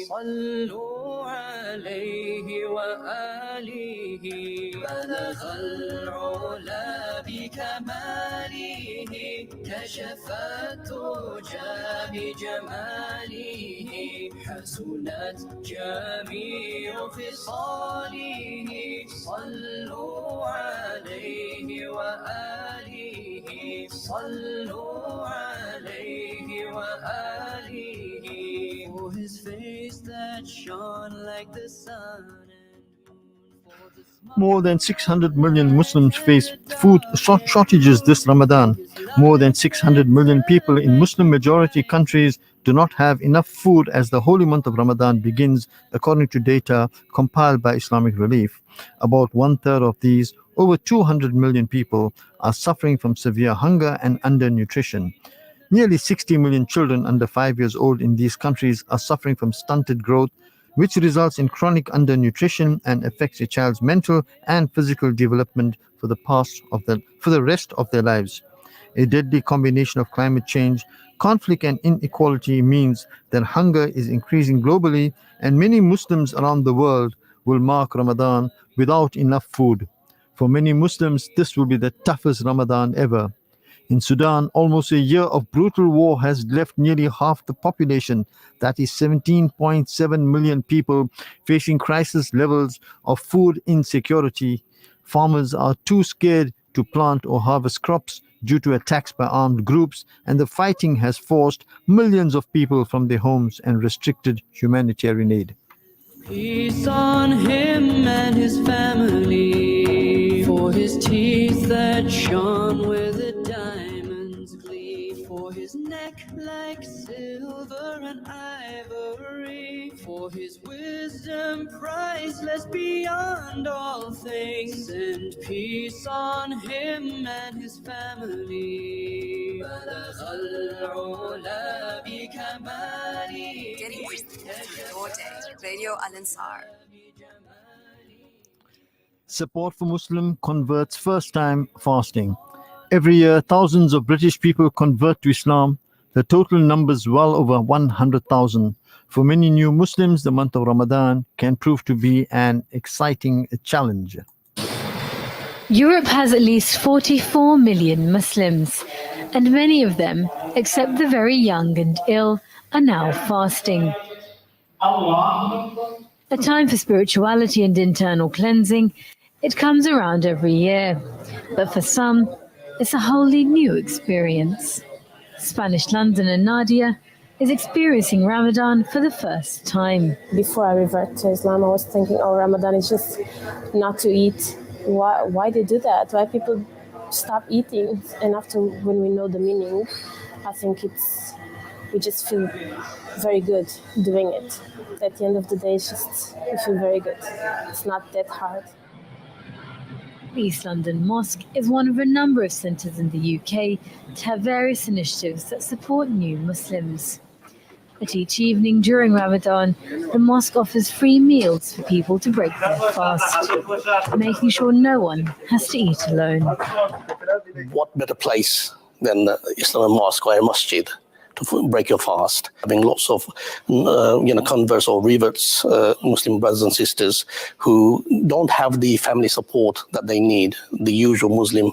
صلوا عليه وآله بلغ العلا بكماله كشف الدجى بجماله حسنت جميع خصاله صلوا عليه وآله صلوا عليه وآله For his face that shone like the sun. More than 600 million Muslims face food shortages this Ramadan. More than 600 million people in Muslim-majority countries do not have enough food as the holy month of Ramadan begins, according to data compiled by Islamic Relief. About 1/3 of these, over 200 million people, are suffering from severe hunger and undernutrition. Nearly 60 million children under 5 years old in these countries are suffering from stunted growth, which results in chronic undernutrition and affects a child's mental and physical development for the rest of their lives. A deadly combination of climate change, conflict, and inequality means that hunger is increasing globally, and many Muslims around the world will mark Ramadan without enough food. For many Muslims, this will be the toughest Ramadan ever. In Sudan, almost a year of brutal war has left nearly half the population, that is 17.7 million people, facing crisis levels of food insecurity. Farmers are too scared to plant or harvest crops due to attacks by armed groups, and the fighting has forced millions of people from their homes and restricted humanitarian aid. Peace on him and his family, for his teeth that shone with a diamond's gleam, for his neck like silver and ivory, for his wisdom priceless beyond all things, and peace on him and his family. Getting wisdom through your day. Radio Al-Ansar. Support for Muslim converts first-time fasting. Every year, thousands of British people convert to Islam. The total number is well over 100,000. For many new Muslims, the month of Ramadan can prove to be an exciting challenge. Europe has at least 44 million Muslims, and many of them, except the very young and ill, are now fasting. A time for spirituality and internal cleansing, it comes around every year, but for some, it's a wholly new experience. Spanish London Nadia is experiencing Ramadan for the first time. Before I revert to Islam, I was thinking, oh, Ramadan is just not to eat. Why they do that? Why people stop eating? And after, when we know the meaning, I think we just feel very good doing it. At the end of the day, it's just, we feel very good. It's not that hard. The East London Mosque is one of a number of centres in the UK to have various initiatives that support new Muslims. But each evening during Ramadan, the mosque offers free meals for people to break their fast, making sure no one has to eat alone. What better place than Islamic mosque or a masjid to break your fast? Having lots of converts or reverts, Muslim brothers and sisters who don't have the family support that they need, the usual Muslim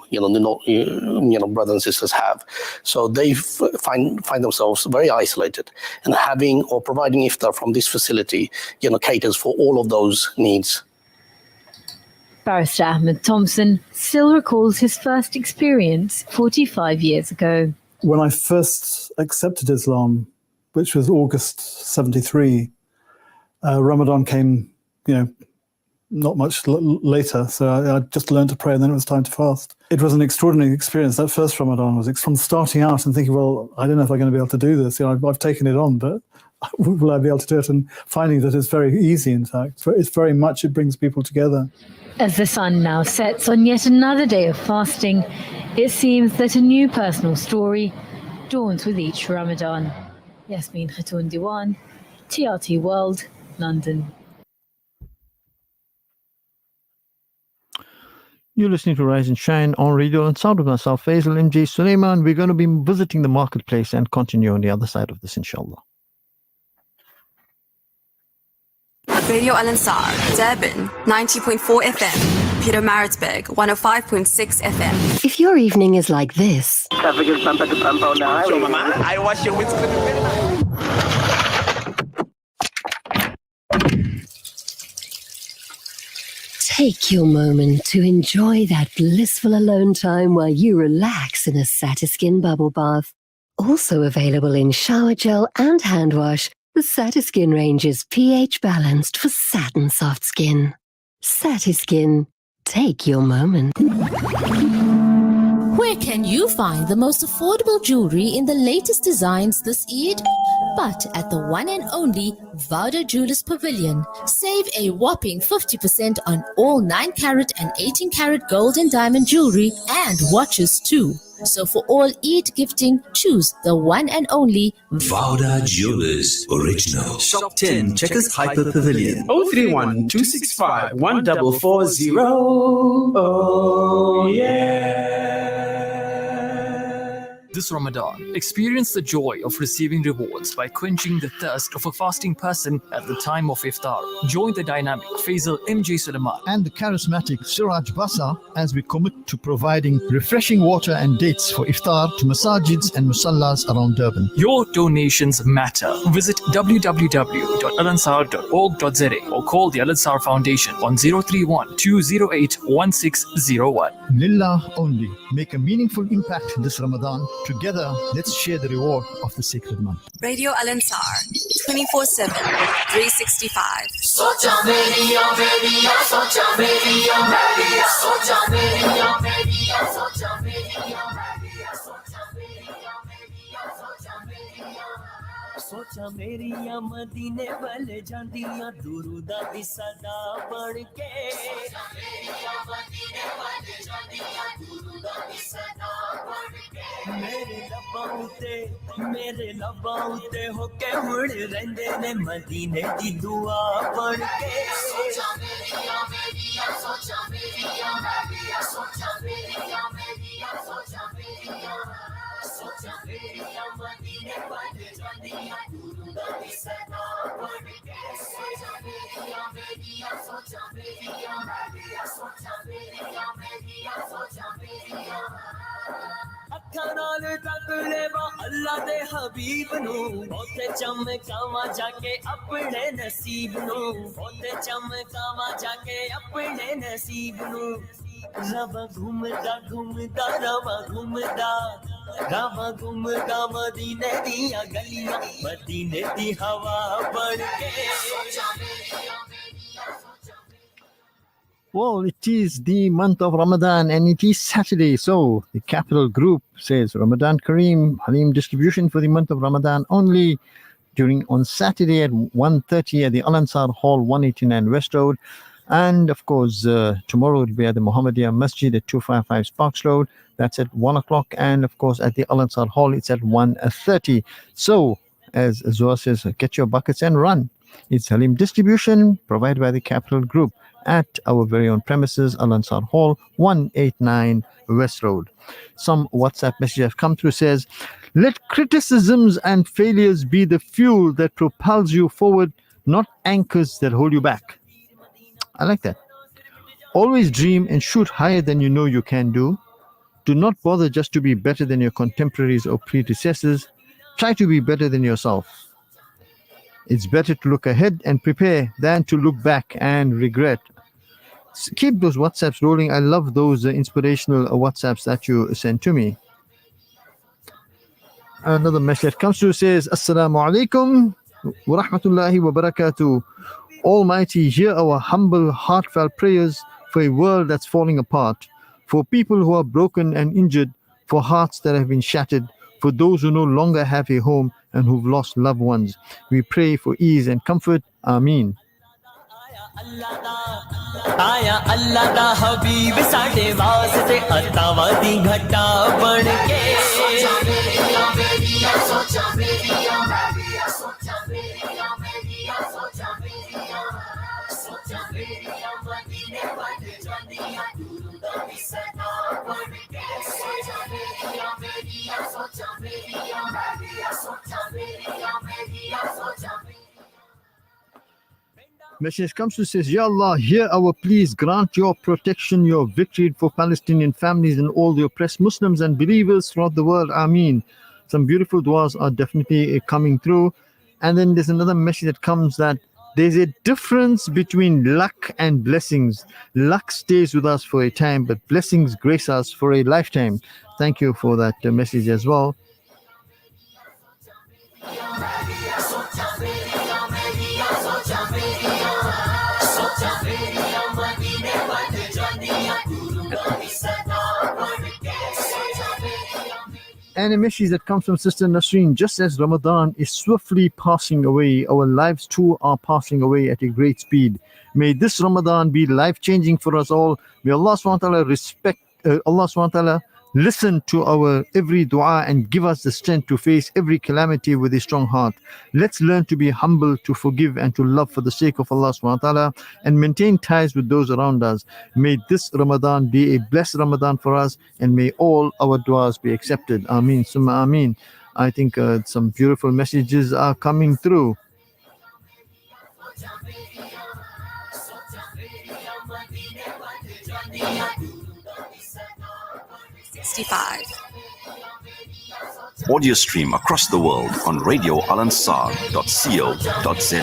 brothers and sisters have. So they find themselves very isolated, and having or providing iftar from this facility caters for all of those needs. Barrister Ahmed Thompson still recalls his first experience 45 years ago. When I first accepted Islam, which was August 73, Ramadan came, not much later. So I just learned to pray, and then it was time to fast. It was an extraordinary experience. That first Ramadan was from starting out and thinking, well, I don't know if I'm going to be able to do this. I've taken it on, but will I be able to do it? And finding that it's very easy, in fact. It's very much, it brings people together. As the sun now sets on yet another day of fasting, it seems that a new personal story dawns with each Ramadan. Yasmin Khatoon Diwan, TRT World, London. You're listening to Rise and Shine on Radio and Sound with myself, Faisal MJ Suleiman. We're going to be visiting the marketplace and continue on the other side of this, inshallah. Radio Al Ansar, Durban 90.4 FM, Peter Maritzburg 105.6 FM. If your evening is like this, Traffic is bumper to bumper on the highway. Mama, I wash your windscreen. take your moment to enjoy that blissful alone time while you relax in a Satiskin bubble bath. Also available in shower gel and hand wash, the Satiskin range is pH balanced for satin soft skin. Satiskin, take your moment. Where can you find the most affordable jewelry in the latest designs this Eid? But at the one and only Vauda Jewelers Pavilion. Save a whopping 50% on all 9-carat and 18-carat gold and diamond jewelry and watches too. So for all Eid gifting, choose the one and only Vauda Jewelers Original. Shop 10 Checkers Hyper Pavilion. 031 265 1440. Oh yeah. This Ramadan, experience the joy of receiving rewards by quenching the thirst of a fasting person at the time of iftar. Join the dynamic Faisal MJ Suleiman and the charismatic Siraj Basa as we commit to providing refreshing water and dates for iftar to masajids and musallas around Durban. Your donations matter. Visit www.alansar.org.za or call the Al Ansar Foundation on 031 208 1601. Lillah only. Make a meaningful impact this Ramadan. Together, let's share the reward of the sacred month. Radio Al Ansar, 24/7, 365. Socha media, socha media, socha media, socha media, सोचा मेरिया मदीने वाल जांदियां दुरूदा दी सदा बन के सोचा मेरिया मदीने वाल जांदियां दुरूदा दी सदा बन के मेरे लबां उते होके हुण रहिंदे ने मदीने दी दुआ बन के सोचा मेरिया सोचा मेरिया सोचा मेरिया सोचा मेरिया सोचा मेरिया मदीने वाल जांदियां दुरूदा दी सदा अल्लाह दे हबीब नू ओते चमकावा जाके अपने नसीब नू ओते चमकावा जाके अपने नसीब नू रवा घूमदा घूमदा रवा घूमदा रवा घूमदा मदीने दियां गलियां मदीने दी हवा बन के Well, it is the month of Ramadan and it is Saturday. So the Capital Group says Ramadan Kareem Halim distribution for the month of Ramadan only on Saturday at 1:30 at the Al Ansar Hall, 189 West Road. And of course, tomorrow it will be at the Muhammadiyah Masjid at 255 Sparks Road. That's at 1 o'clock. And of course, at the Al Ansar Hall, it's at 1:30. So, as Zohar says, get your buckets and run. It's Halim distribution provided by the Capital Group at our very own premises, Al Ansar Hall, 189 West Road. Some WhatsApp message have come through says, let criticisms and failures be the fuel that propels you forward, not anchors that hold you back. I like that. Always dream and shoot higher than you know you can do. Do not bother just to be better than your contemporaries or predecessors. Try to be better than yourself. It's better to look ahead and prepare than to look back and regret. Keep those WhatsApps rolling. I love those inspirational WhatsApps that you send to me. Another message comes through says, Assalamu alaikum wa rahmatullahi wa barakatuh. Almighty, hear our humble, heartfelt prayers for a world that's falling apart, for people who are broken and injured, for hearts that have been shattered, for those who no longer have a home and who've lost loved ones. We pray for ease and comfort. Ameen. आया अल्लाह दा हबीब साडे वास्ते अतावा दी घटा बन के सोचा मेरिया मेरिया सोचा मेरिया मेरिया सोचा मेरिया मेरिया सोचा मेरिया सोचा मेरिया मदीने बन जानिया दूर दा सदा बन के सोचा मेरिया मेरिया सोचा मेरिया मेरिया सोचा मेरिया मेरिया सोचा Message comes to says, Ya Allah, hear our pleas, grant your protection, your victory for Palestinian families and all the oppressed Muslims and believers throughout the world. Ameen. Some beautiful du'as are definitely coming through. And then there's another message that comes that there's a difference between luck and blessings. Luck stays with us for a time, but blessings grace us for a lifetime. Thank you for that message as well. And a message that comes from Sister Nasreen, just as Ramadan is swiftly passing away, our lives too are passing away at a great speed. May this Ramadan be life-changing for us all. May Allah SWT listen to our every dua and give us the strength to face every calamity with a strong heart. Let's learn to be humble, to forgive and to love for the sake of Allah SWT and maintain ties with those around us. May this Ramadan be a blessed Ramadan for us and may all our duas be accepted. Ameen, summa ameen. I think some beautiful messages are coming through. Audio stream across the world on radioalansar.co.za.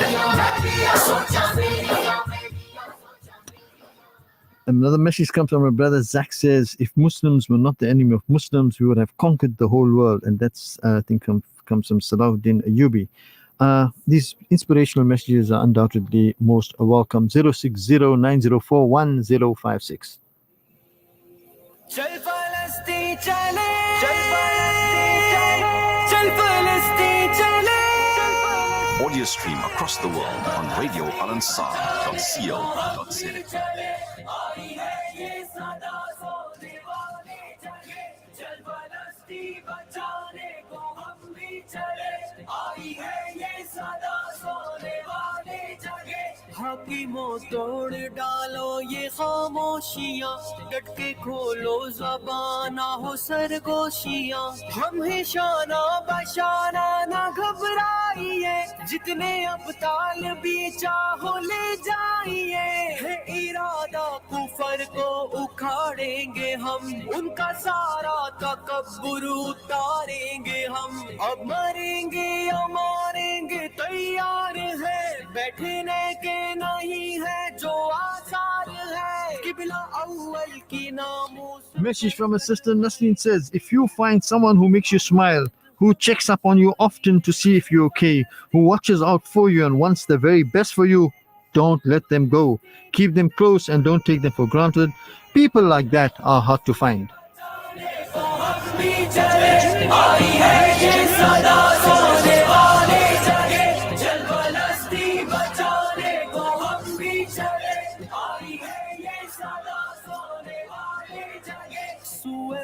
Another message comes from my brother Zach says, if Muslims were not the enemy of Muslims, we would have conquered the whole world. And that's, I think, comes from Salahuddin Ayyubi. These inspirational messages are undoubtedly most welcome. 060-904-1056. चल फलस्तीन चले चल फलस्तीन चले Audio stream across the world on radioalansar.co.za. हाकिमों तोड़ डालो ये खामोशियां डट के खोलो ज़बाना हो सरगोशियां हम हैं शाना बशाना ना घबराइए जितने अबताल भी चाहो ले जाइए है इरादा कुफर को उखाड़ेंगे हम उनका सारा तकब्बुर उतारेंगे हम अब मरेंगे या मारेंगे तैयार है बैठने के नहीं है जो आसार है किबला अव्वल की नामों Message from a sister Nasreen says, if you find someone who makes you smile, who checks up on you often to see if you're okay, who watches out for you and wants the very best for you, don't let them go. Keep them close and don't take them for granted. People like that are hard to find.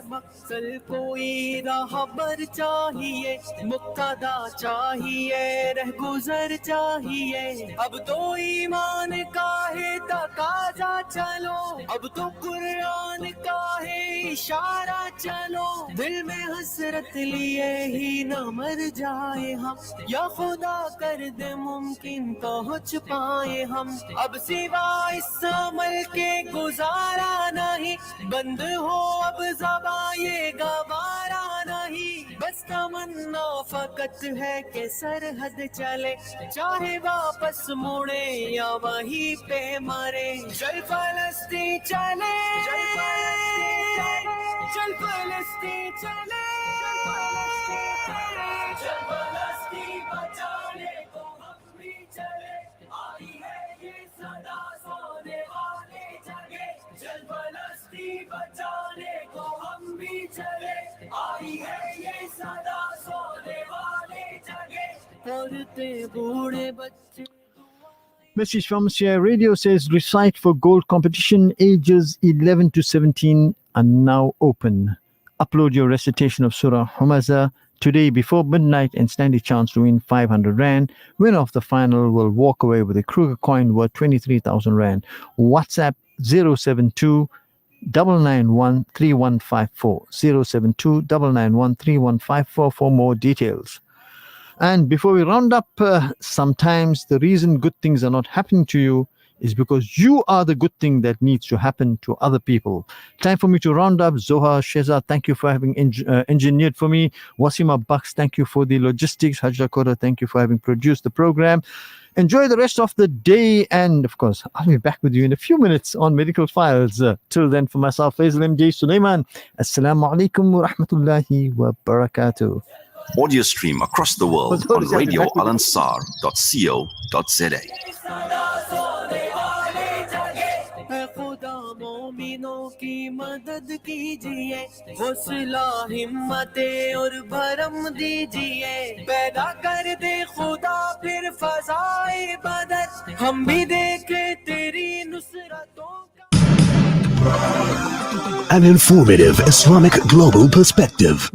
मकसद कोई राहबर चाहिए मुक्तदा चाहिए रहगुजर चाहिए अब तो ईमान का है तकाजा चलो अब तो कुरान का है इशारा चलो दिल में हसरत लिए ही न मर जाए हम या खुदा कर दे मुमकिन पहुँच पाए हम अब सिवा इस अमल के गुजारा नहीं बंद हो अब ज़बान ये गवारा नहीं बस तमन्ना फकत है कि सरहद चले चाहे वापस मुड़े या वहीं पे मरे चल फलस्तीन चले चल फलस्तीन चले चल फलस्तीन बचाने को हम भी चले आई है ये सदा सोने वाले जगह चल फलस्तीन बचाने को हम भी चले आई है ये सदा सोने वाले जगह औरतें बूढ़े बच्चे Message from Sierra Radio says, recite for gold competition ages 11 to 17 are now open. Upload your recitation of Surah Humaza today before midnight and stand a chance to win 500 Rand. Winner of the final will walk away with a Kruger coin worth 23,000 Rand. WhatsApp 072 991 3154 072 991 3154 for more details. And before we round up, sometimes the reason good things are not happening to you is because you are the good thing that needs to happen to other people. Time for me to round up. Zoha Sheza, thank you for having engineered for me. Wasima Bucks, thank you for the logistics. Hajra Kota, thank you for having produced the program. Enjoy the rest of the day. And of course, I'll be back with you in a few minutes on Medical Files. Till then, for myself, Faisal MJ Sulaiman. Assalamu alaikum wa rahmatullahi wa barakatuh. Audio stream across the world on radioalansar.co.za. खुदा मोमिनों की मदद कीजिए हौसला हिम्मते और भरम दीजिए पैदा कर दे खुदा फिर फजाए बदर हम भी देखे तेरी नुसरतों An informative Islamic global perspective.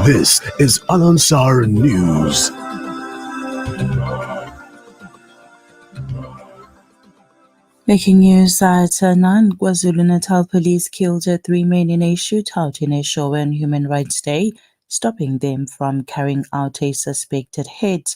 This is Al-Ansar News. Making news at Nan, KwaZulu-Natal police killed 3 men in a shootout in Eshowe on Human Rights Day, stopping them from carrying out a suspected hit.